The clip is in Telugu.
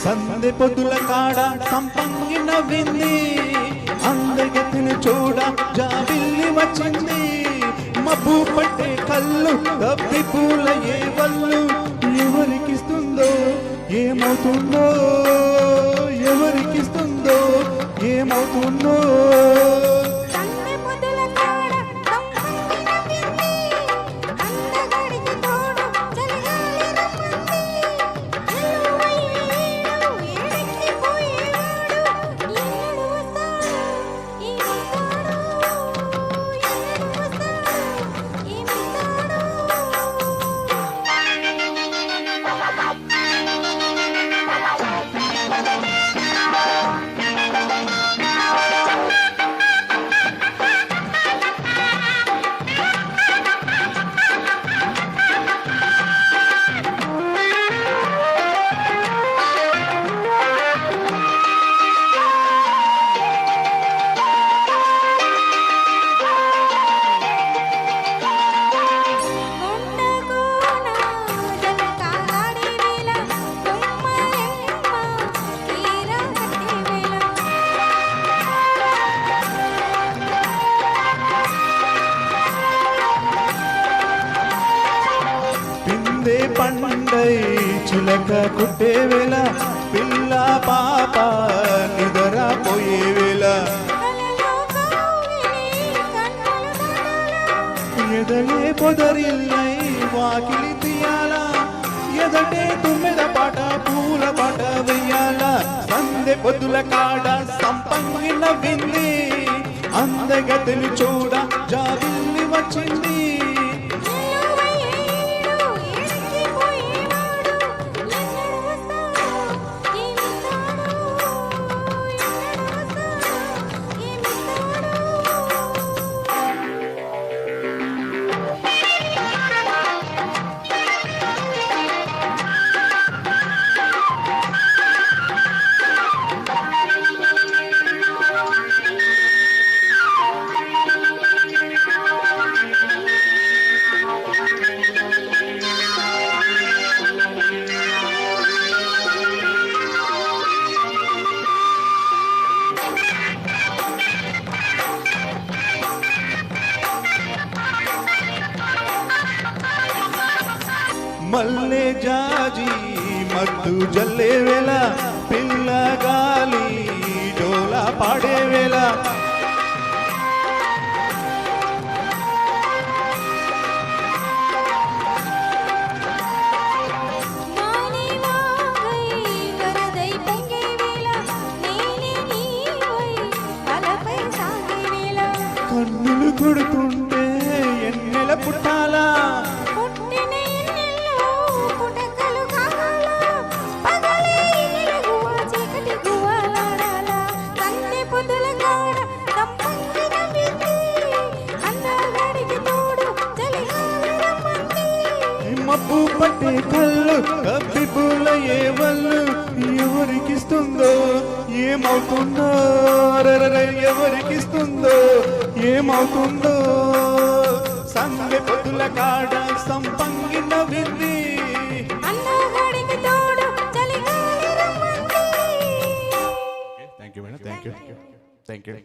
సందె పొద్దుల కాడ సంపంగి నవ్వింది, అందగతిని చూడ జాబిల్లి వచ్చింది. మబ్బు పట్టే కళ్ళు తప్పి పూల ఏ వల్లు ఎవరికిస్తుందో ఏమవుతుందో, ఎవరికిస్తుందో ఏమవుతుందో. పండై చిలక కుట్టే వేళ, పిల్ల పాప నిద్రపోయే వేళ, ఎదలే పొదరిల్లై వాకిలి తీయాల, ఎదటే తుమ్మెద పాట పూల పాట వెయ్యాల. సందె పొద్దుల కాడ సంపంగి నవ్వింది, అందగతిని చూడ జాబిల్లి వచ్చింది. మల్లె జాజి మత్తు జల్లే వేళ, పిల్ల గాలి డోలా పాడే వేళ, కన్నులు కొడుతుంటే ఎన్నెల పుట్టాలా, మబ్బు పట్టే కళ్ళు కప్పి పూల ఏ వల్లు ఎవరికిస్తుందో ఏమవుతుందో, ఎవరికిస్తుందో ఏమవుతుందో. సందె పొద్దుల కాడ సంపంగి నవ్వింది, thank you madam, thank you.